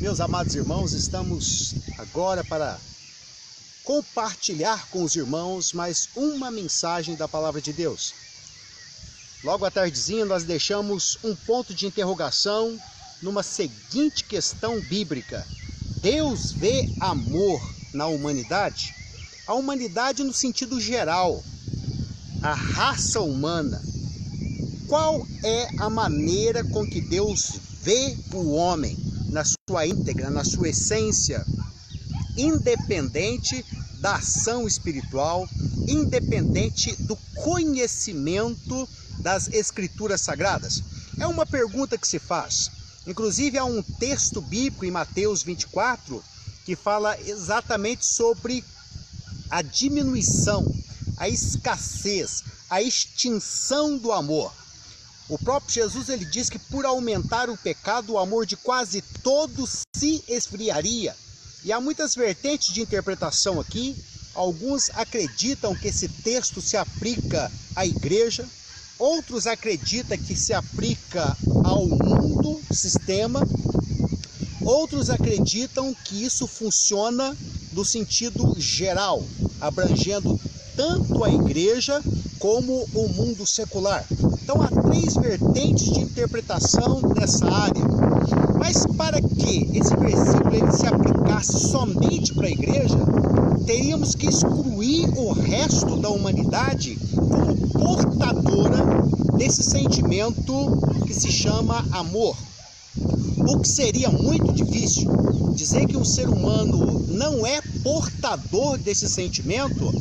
Meus amados irmãos, estamos agora para compartilhar com os irmãos mais uma mensagem da Palavra de Deus. Logo à tardezinha nós deixamos um ponto de interrogação numa seguinte questão bíblica. Deus vê amor na humanidade? A humanidade no sentido geral, a raça humana. Qual é a maneira com que Deus vê o homem na sua íntegra, na sua essência, independente da ação espiritual, independente do conhecimento das Escrituras Sagradas? É uma pergunta que se faz. Inclusive há um texto bíblico em Mateus 24 que fala exatamente sobre a diminuição, a escassez, a extinção do amor. O próprio Jesus ele diz que por aumentar o pecado, o amor de quase todos se esfriaria. E há muitas vertentes de interpretação aqui. Alguns acreditam que esse texto se aplica à igreja, outros acreditam que se aplica ao mundo, sistema, outros acreditam que isso funciona no sentido geral, abrangendo tanto a igreja como o mundo secular. Então há três vertentes de interpretação nessa área. Mas para que esse versículo ele se aplicasse somente para a igreja, teríamos que excluir o resto da humanidade como portadora desse sentimento que se chama amor. O que seria muito difícil. Dizer que um ser humano não é portador desse sentimento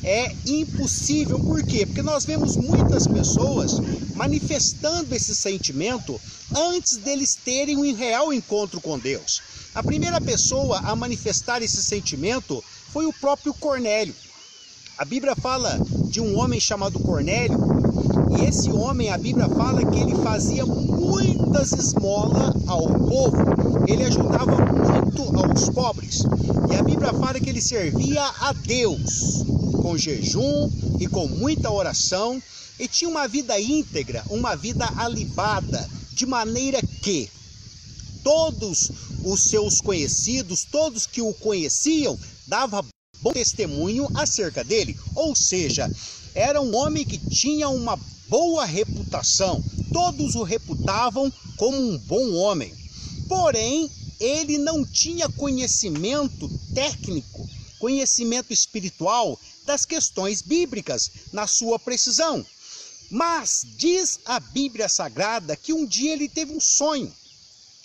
é impossível. Por quê? Porque nós vemos muitas pessoas manifestando esse sentimento antes deles terem um real encontro com Deus. A primeira pessoa a manifestar esse sentimento foi o próprio Cornélio. A Bíblia fala de um homem chamado Cornélio, e esse homem, a Bíblia fala que ele fazia muitas esmolas ao povo, ele ajudava muito aos pobres, e a Bíblia fala que ele servia a Deus com jejum e com muita oração, e tinha uma vida íntegra, uma vida alibada, de maneira que todos os seus conhecidos, todos que o conheciam, davam bom testemunho acerca dele. Ou seja, era um homem que tinha uma boa reputação, todos o reputavam como um bom homem. Porém, ele não tinha conhecimento técnico, conhecimento espiritual das questões bíblicas na sua precisão. Mas diz a Bíblia Sagrada que um dia ele teve um sonho,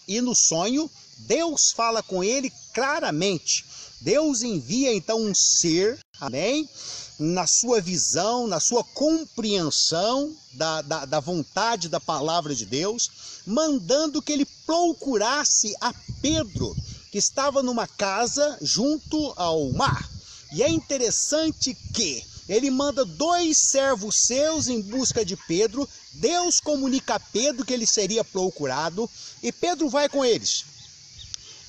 e no sonho Deus fala com ele claramente. Deus envia então um ser, amém, na sua visão, na sua compreensão da vontade da palavra de Deus, mandando que ele procurasse a Pedro, que estava numa casa junto ao mar. E é interessante que ele manda 2 servos seus em busca de Pedro. Deus comunica a Pedro que ele seria procurado e Pedro vai com eles.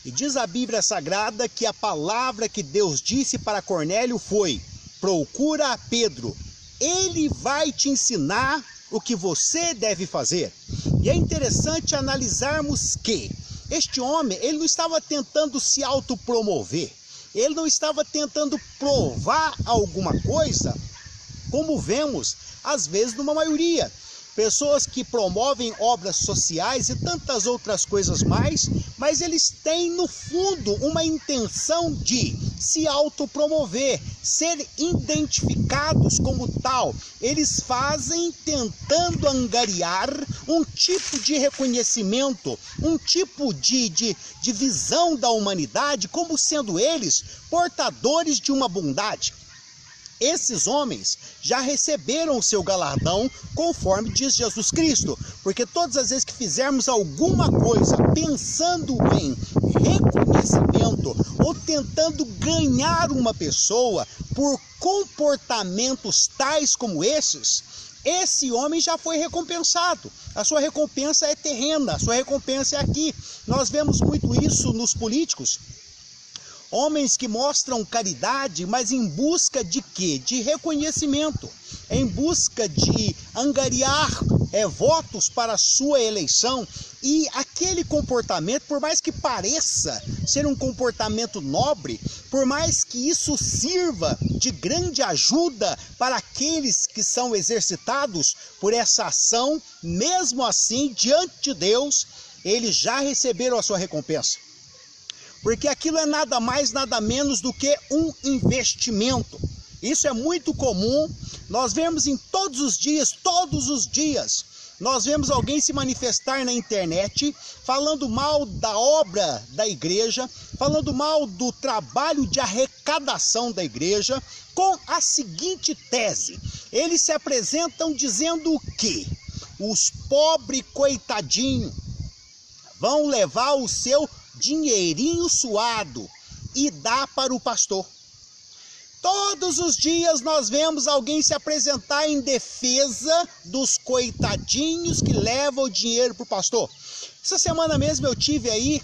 E diz a Bíblia Sagrada que a palavra que Deus disse para Cornélio foi: procura a Pedro, ele vai te ensinar o que você deve fazer. E é interessante analisarmos que este homem, ele não estava tentando se autopromover, ele não estava tentando provar alguma coisa, como vemos às vezes numa maioria. Pessoas que promovem obras sociais e tantas outras coisas mais, mas eles têm no fundo uma intenção de se autopromover, ser identificados como tal. Eles fazem tentando angariar um tipo de reconhecimento, um tipo de visão da humanidade como sendo eles portadores de uma bondade. Esses homens já receberam o seu galardão, conforme diz Jesus Cristo, porque todas as vezes que fizermos alguma coisa pensando em reconhecimento ou tentando ganhar uma pessoa por comportamentos tais como esses, esse homem já foi recompensado. A sua recompensa é terrena, a sua recompensa é aqui. Nós vemos muito isso nos políticos. Homens que mostram caridade, mas em busca de quê? De reconhecimento, em busca de angariar votos para a sua eleição. E aquele comportamento, por mais que pareça ser um comportamento nobre, por mais que isso sirva de grande ajuda para aqueles que são exercitados por essa ação, mesmo assim, diante de Deus, eles já receberam a sua recompensa. Porque aquilo é nada mais, nada menos do que um investimento. Isso é muito comum, nós vemos em todos os dias, nós vemos alguém se manifestar na internet, falando mal da obra da igreja, falando mal do trabalho de arrecadação da igreja, com a seguinte tese: eles se apresentam dizendo o quê? Os pobres coitadinhos vão levar o seu dinheirinho suado e dar para o pastor. Todos os dias nós vemos alguém se apresentar em defesa dos coitadinhos que levam o dinheiro para o pastor. Essa semana mesmo eu tive aí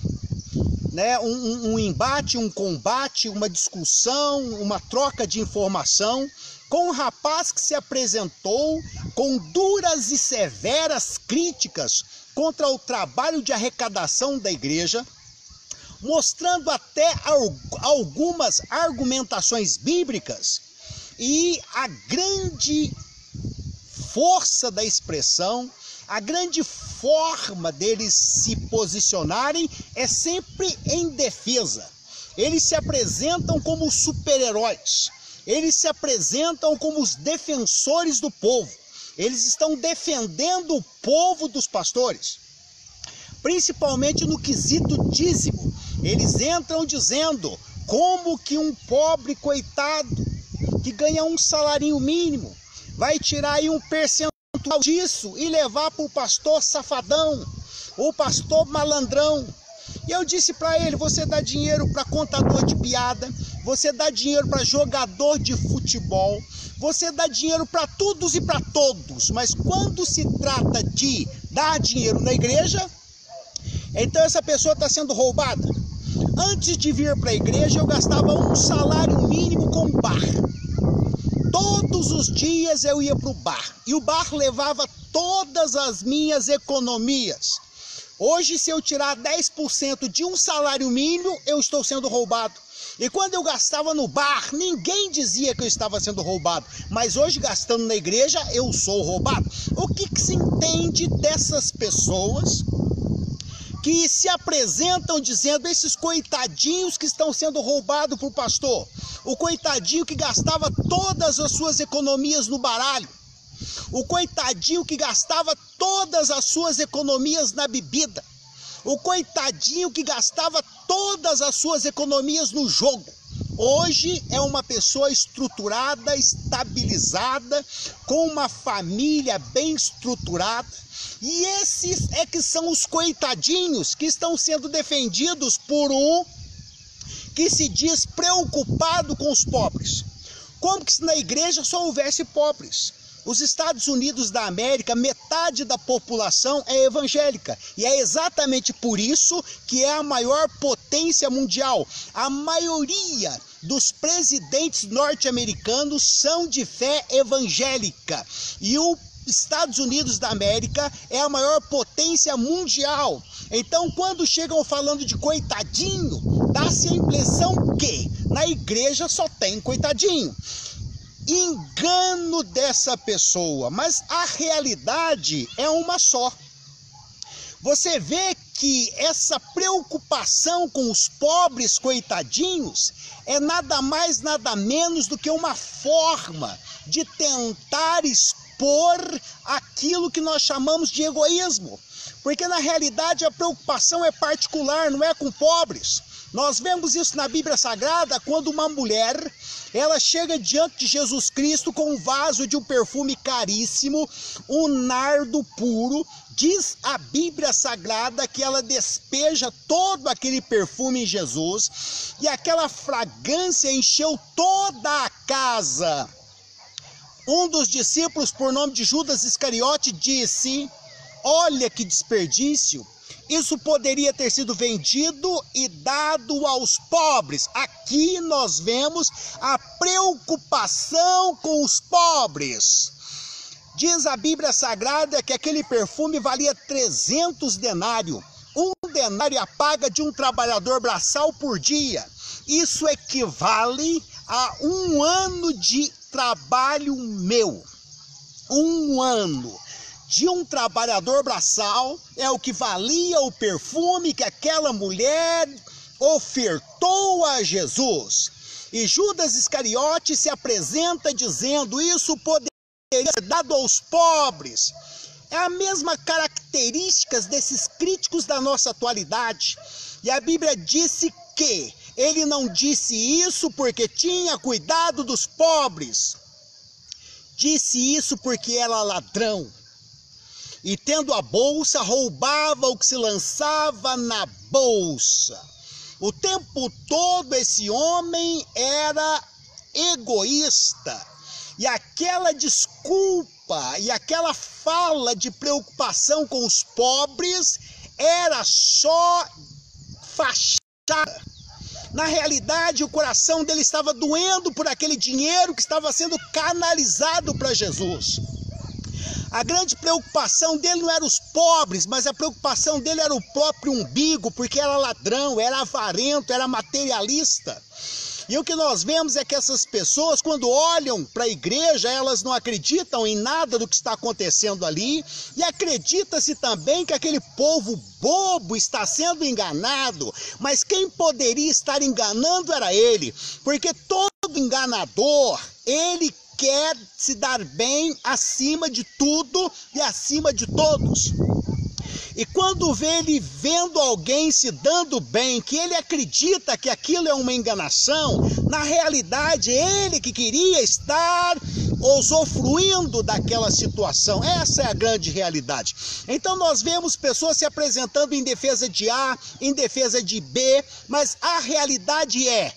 um embate, um combate, uma discussão, uma troca de informação com um rapaz que se apresentou com duras e severas críticas contra o trabalho de arrecadação da igreja, mostrando até algumas argumentações bíblicas, e a grande força da expressão, a grande forma deles se posicionarem é sempre em defesa. Eles se apresentam como super-heróis, eles se apresentam como os defensores do povo, eles estão defendendo o povo dos pastores, principalmente no quesito dízimo. Eles entram dizendo como que um pobre coitado que ganha um salário mínimo vai tirar aí um percentual disso e levar para o pastor safadão, o pastor malandrão. E eu disse para ele: você dá dinheiro para contador de piada, você dá dinheiro para jogador de futebol, você dá dinheiro para todos e para todos, mas quando se trata de dar dinheiro na igreja, então essa pessoa está sendo roubada. Antes de vir para a igreja, eu gastava um salário mínimo com bar. Todos os dias eu ia para o bar, e o bar levava todas as minhas economias. Hoje, se eu tirar 10% de um salário mínimo, eu estou sendo roubado. E quando eu gastava no bar, ninguém dizia que eu estava sendo roubado. Mas hoje, gastando na igreja, eu sou roubado. O que se entende dessas pessoas que se apresentam dizendo: esses coitadinhos que estão sendo roubados por pastor, o coitadinho que gastava todas as suas economias no baralho, o coitadinho que gastava todas as suas economias na bebida, o coitadinho que gastava todas as suas economias no jogo, hoje é uma pessoa estruturada, estabilizada, com uma família bem estruturada. E esses é que são os coitadinhos que estão sendo defendidos por um que se diz preocupado com os pobres. Como que se na igreja só houvesse pobres? Os Estados Unidos da América, metade da população é evangélica. E é exatamente por isso que é a maior potência mundial. A maioria dos presidentes norte-americanos são de fé evangélica. E o Estados Unidos da América é a maior potência mundial. Então, quando chegam falando de coitadinho, dá-se a impressão que na igreja só tem coitadinho. Engano dessa pessoa, mas a realidade é uma só. Você vê que essa preocupação com os pobres coitadinhos é nada mais, nada menos do que uma forma de tentar expor aquilo que nós chamamos de egoísmo, porque na realidade a preocupação é particular, não é com pobres. Nós vemos isso na Bíblia Sagrada, quando uma mulher, ela chega diante de Jesus Cristo com um vaso de um perfume caríssimo, um nardo puro. Diz a Bíblia Sagrada que ela despeja todo aquele perfume em Jesus, e aquela fragrância encheu toda a casa. Um dos discípulos, por nome de Judas Iscariote, disse Olha que desperdício! Isso poderia ter sido vendido e dado aos pobres. Aqui nós vemos a preocupação com os pobres. Diz a Bíblia Sagrada que aquele perfume valia 300 denários. Um denário é a paga de um trabalhador braçal por dia. Isso equivale a 1 ano de trabalho meu. 1 ano de um trabalhador braçal é o que valia o perfume que aquela mulher ofertou a Jesus. E Judas Iscariote se apresenta dizendo: isso poderia ser dado aos pobres. É a mesma característica desses críticos da nossa atualidade. E a Bíblia disse que ele não disse isso porque tinha cuidado dos pobres. Disse isso porque era ladrão. E tendo a bolsa, roubava o que se lançava na bolsa. O tempo todo esse homem era egoísta. E aquela desculpa e aquela fala de preocupação com os pobres era só fachada. Na realidade, o coração dele estava doendo por aquele dinheiro que estava sendo canalizado para Jesus. A grande preocupação dele não era os pobres, mas a preocupação dele era o próprio umbigo, porque era ladrão, era avarento, era materialista. E o que nós vemos é que essas pessoas, quando olham para a igreja, elas não acreditam em nada do que está acontecendo ali, e acredita-se também que aquele povo bobo está sendo enganado, mas quem poderia estar enganando era ele, porque todo enganador, ele quer se dar bem acima de tudo e acima de todos. E quando vê ele vendo alguém se dando bem, que ele acredita que aquilo é uma enganação, na realidade ele que queria estar usufruindo daquela situação. Essa é a grande realidade. Então nós vemos pessoas se apresentando em defesa de A, em defesa de B, mas a realidade é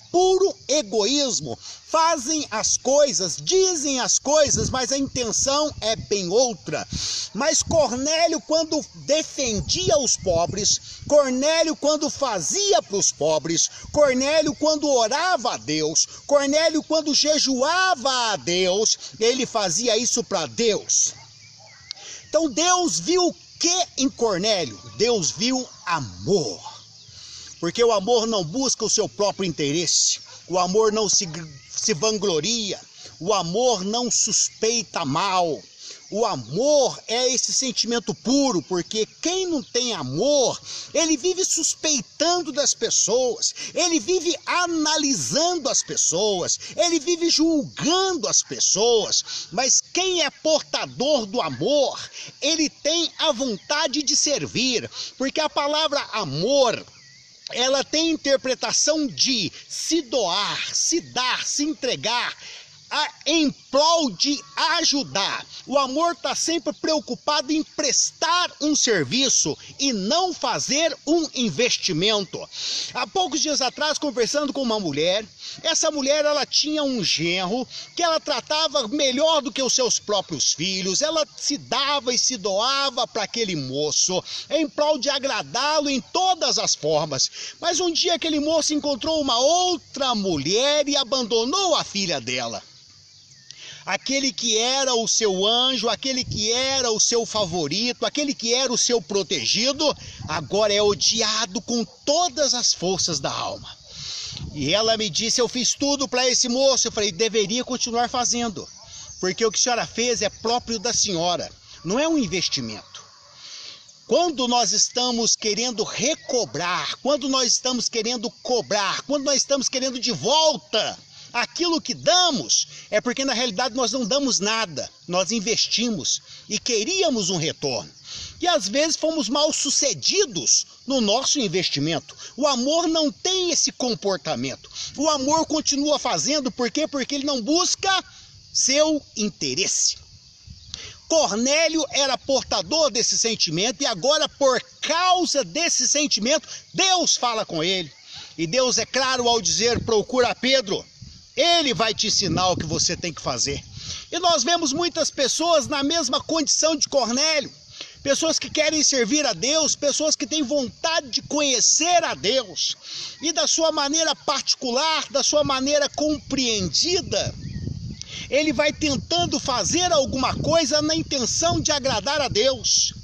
puro egoísmo. Fazem as coisas, dizem as coisas, mas a intenção é bem outra. Mas Cornélio, quando defendia os pobres, Cornélio, quando fazia para os pobres, Cornélio, quando orava a Deus, Cornélio, quando jejuava a Deus, ele fazia isso para Deus. Então Deus viu o que em Cornélio? Deus viu amor. Porque o amor não busca o seu próprio interesse, o amor não se vangloria, o amor não suspeita mal. O amor é esse sentimento puro, porque quem não tem amor, ele vive suspeitando das pessoas, ele vive analisando as pessoas, ele vive julgando as pessoas. Mas quem é portador do amor, ele tem a vontade de servir, porque a palavra amor, ela tem interpretação de se doar, se dar, se entregar, em prol de ajudar. O amor está sempre preocupado em prestar um serviço e não fazer um investimento. Há poucos dias atrás, conversando com uma mulher, essa mulher ela tinha um genro que ela tratava melhor do que os seus próprios filhos. Ela se dava e se doava para aquele moço em prol de agradá-lo em todas as formas. Mas um dia aquele moço encontrou uma outra mulher e abandonou a filha dela. Aquele que era o seu anjo, aquele que era o seu favorito, aquele que era o seu protegido, agora é odiado com todas as forças da alma. E ela me disse: eu fiz tudo para esse moço. Eu falei: deveria continuar fazendo, porque o que a senhora fez é próprio da senhora, não é um investimento. Quando nós estamos querendo recobrar, quando nós estamos querendo cobrar, quando nós estamos querendo de volta aquilo que damos, é porque na realidade nós não damos nada, nós investimos e queríamos um retorno. E às vezes fomos mal sucedidos no nosso investimento. O amor não tem esse comportamento. O amor continua fazendo, por quê? Porque ele não busca seu interesse. Cornélio era portador desse sentimento e agora, por causa desse sentimento, Deus fala com ele. E Deus é claro ao dizer: procura Pedro. Ele vai te ensinar o que você tem que fazer. E nós vemos muitas pessoas na mesma condição de Cornélio. pessoas que querem servir a Deus, pessoas que têm vontade de conhecer a Deus e da sua maneira particular, da sua maneira compreendida, ele vai tentando fazer alguma coisa na intenção de agradar a Deus.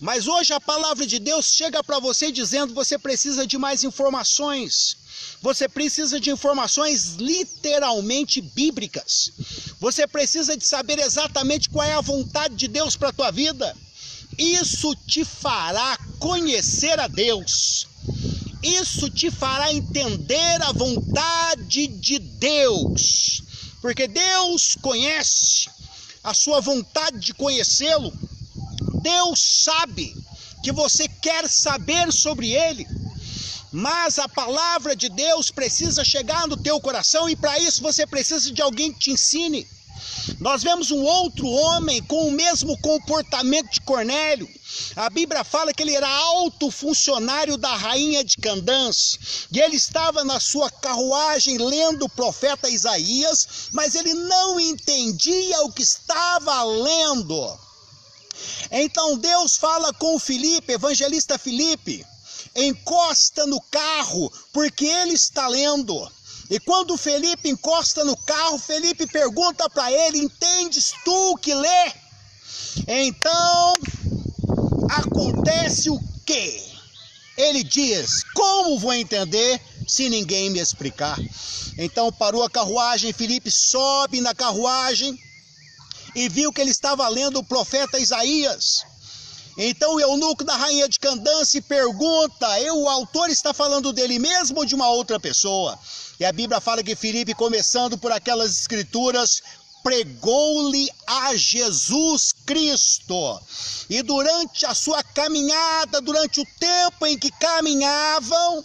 Mas hoje a palavra de Deus chega para você dizendo: você precisa de mais informações. Você precisa de informações literalmente bíblicas. Você precisa de saber exatamente qual é a vontade de Deus para a tua vida. Isso te fará conhecer a Deus. Isso te fará entender a vontade de Deus. Porque Deus conhece a sua vontade de conhecê-lo. Deus sabe que você quer saber sobre Ele. Mas a palavra de Deus precisa chegar no teu coração e para isso você precisa de alguém que te ensine. Nós vemos um outro homem com o mesmo comportamento de Cornélio. A Bíblia fala que ele era alto funcionário da rainha de Candãs. E ele estava na sua carruagem lendo o profeta Isaías, mas ele não entendia o que estava lendo. Então Deus fala com Filipe, evangelista Filipe: encosta no carro, porque ele está lendo. E quando Felipe encosta no carro, Felipe pergunta para ele: entendes tu o que lê? Então, acontece o quê? Ele diz: como vou entender se ninguém me explicar? Então parou a carruagem, Felipe sobe na carruagem e viu que ele estava lendo o profeta Isaías. Então o eunuco da rainha de Candã se pergunta: o autor está falando dele mesmo ou de uma outra pessoa? E a Bíblia fala que Filipe, começando por aquelas escrituras, pregou-lhe a Jesus Cristo. E durante a sua caminhada, durante o tempo em que caminhavam,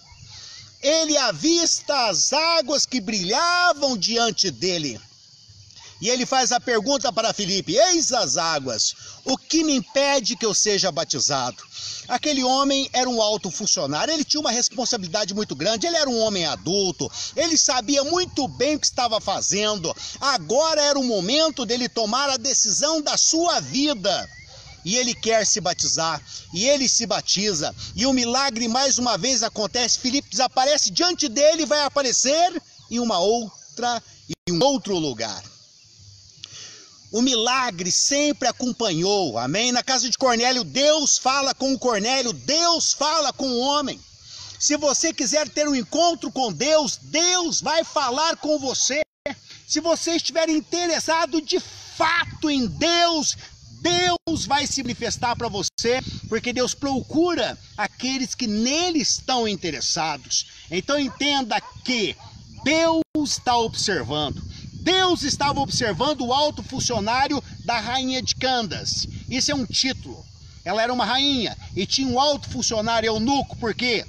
ele avista as águas que brilhavam diante dele. E ele faz a pergunta para Filipe: eis as águas, o que me impede que eu seja batizado? Aquele homem era um alto funcionário, ele tinha uma responsabilidade muito grande, ele era um homem adulto, ele sabia muito bem o que estava fazendo. Agora era o momento dele tomar a decisão da sua vida. E ele quer se batizar, e ele se batiza, e o milagre mais uma vez acontece. Filipe desaparece, diante dele vai aparecer em um outro lugar. O milagre sempre acompanhou, amém? Na casa de Cornélio, Deus fala com o Cornélio, Deus fala com o homem. Se você quiser ter um encontro com Deus, Deus vai falar com você. Se você estiver interessado de fato em Deus, Deus vai se manifestar para você, porque Deus procura aqueles que nele estão interessados. Então entenda que Deus está observando. Deus estava observando o alto funcionário da rainha de Candãs. Isso é um título. Ela era uma rainha e tinha um alto funcionário eunuco, porque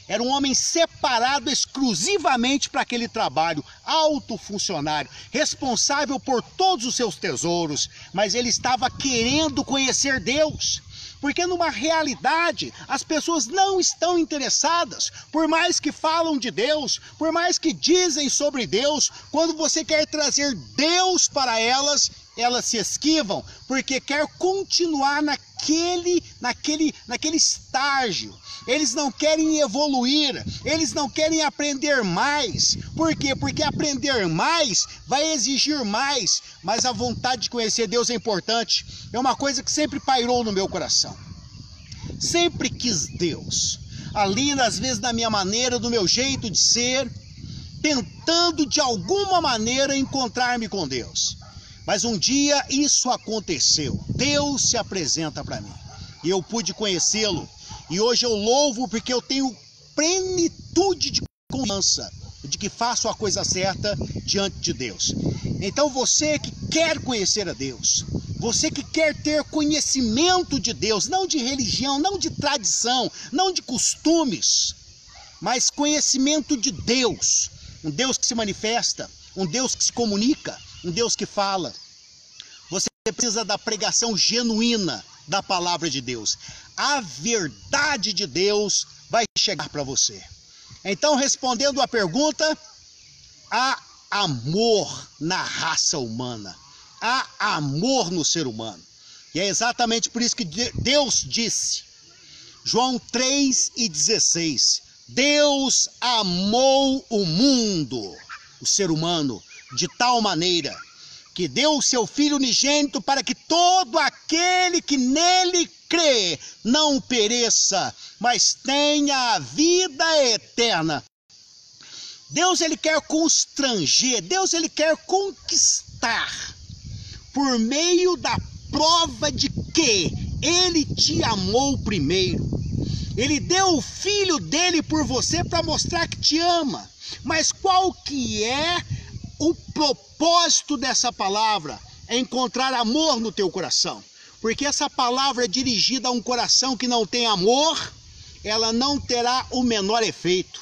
era um homem separado exclusivamente para aquele trabalho, alto funcionário, responsável por todos os seus tesouros, mas ele estava querendo conhecer Deus. Porque numa realidade as pessoas não estão interessadas, por mais que falam de Deus, por mais que dizem sobre Deus, quando você quer trazer Deus para elas, elas se esquivam, porque quer continuar naquele estágio. Eles não querem evoluir, eles não querem aprender mais. Por quê? Porque aprender mais vai exigir mais, mas a vontade de conhecer Deus é importante. É uma coisa que sempre pairou no meu coração. Sempre quis Deus. Ali, às vezes, na minha maneira, do meu jeito de ser, tentando de alguma maneira encontrar-me com Deus. Mas um dia isso aconteceu. Deus se apresenta para mim. E eu pude conhecê-lo. E hoje eu louvo porque eu tenho plenitude de confiança de que faço a coisa certa diante de Deus. Então você que quer conhecer a Deus, você que quer ter conhecimento de Deus, não de religião, não de tradição, não de costumes, mas conhecimento de Deus, um Deus que se manifesta, um Deus que se comunica, um Deus que fala. Você precisa da pregação genuína da palavra de Deus. A verdade de Deus vai chegar para você. Então, respondendo à pergunta, há amor na raça humana, há amor no ser humano. E é exatamente por isso que Deus disse, João 3,16, Deus amou o mundo, o ser humano, de tal maneira que deu o seu Filho unigênito para que todo aquele que nele crê não pereça, mas tenha a vida eterna. Deus, ele quer constranger, Deus, ele quer conquistar por meio da prova de que ele te amou primeiro. Ele deu o Filho dele por você para mostrar que te ama. Mas qual que é o propósito dessa palavra? É encontrar amor no teu coração. Porque essa palavra dirigida a um coração que não tem amor, ela não terá o menor efeito.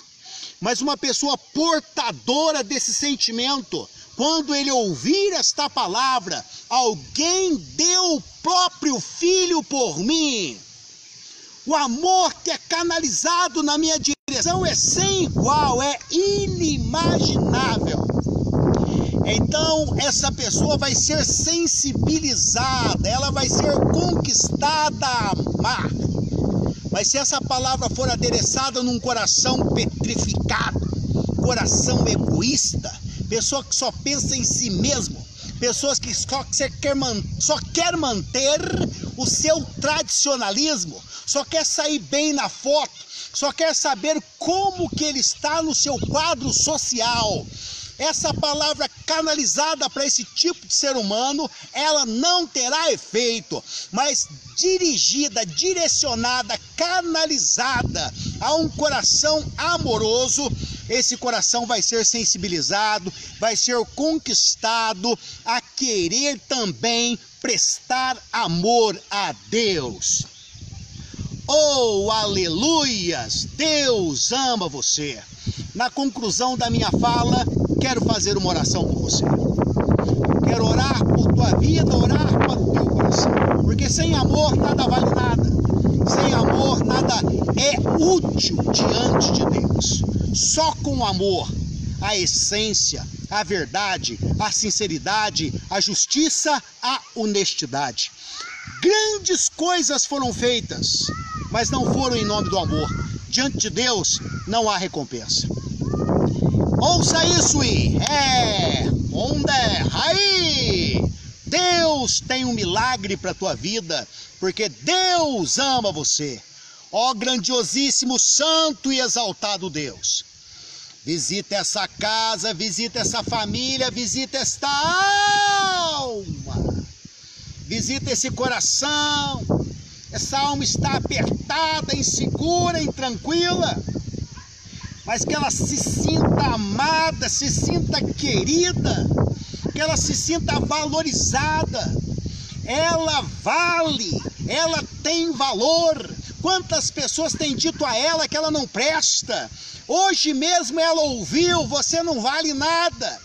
Mas uma pessoa portadora desse sentimento, quando ele ouvir esta palavra, alguém deu o próprio Filho por mim. O amor que é canalizado na minha direção é sem igual, é inimaginável. Então essa pessoa vai ser sensibilizada, ela vai ser conquistada a amar. Mas se essa palavra for adereçada num coração petrificado, coração egoísta, pessoa que só pensa em si mesmo, pessoas que só quer manter o seu tradicionalismo, só quer sair bem na foto, só quer saber como que ele está no seu quadro social. Essa palavra canalizada para esse tipo de ser humano, ela não terá efeito, mas dirigida, direcionada, canalizada a um coração amoroso, esse coração vai ser sensibilizado, vai ser conquistado a querer também prestar amor a Deus. Oh, aleluias! Deus ama você. Na conclusão da minha fala, quero fazer uma oração por você. Quero orar por tua vida, orar para o teu coração. Porque sem amor nada vale nada. Sem amor nada é útil diante de Deus. Só com amor, a essência, a verdade, a sinceridade, a justiça, a honestidade. Grandes coisas foram feitas, mas não foram em nome do amor. Diante de Deus não há recompensa. Ouça isso e onde aí? Deus tem um milagre para a tua vida, porque Deus ama você. Ó grandiosíssimo, santo e exaltado Deus. Visita essa casa, visita essa família, visita esta alma. Visita esse coração. Essa alma está apertada, insegura, intranquila. Mas que ela se sinta amada, se sinta querida, que ela se sinta valorizada. Ela vale, ela tem valor. Quantas pessoas têm dito a ela que ela não presta? Hoje mesmo ela ouviu, você não vale nada.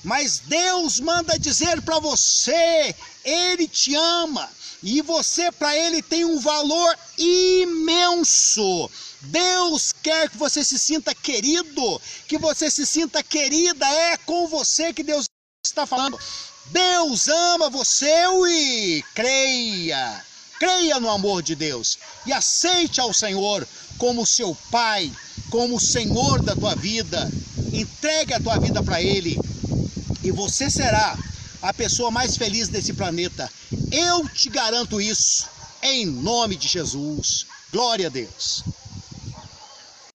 Mas Deus manda dizer para você, Ele te ama. E você para Ele tem um valor imenso. Deus quer que você se sinta querido, que você se sinta querida. É com você que Deus está falando. Deus ama você e creia. Creia no amor de Deus e aceite ao Senhor como seu Pai, como o Senhor da tua vida. Entregue a tua vida para Ele e você será a pessoa mais feliz desse planeta. Eu te garanto isso, em nome de Jesus. Glória a Deus.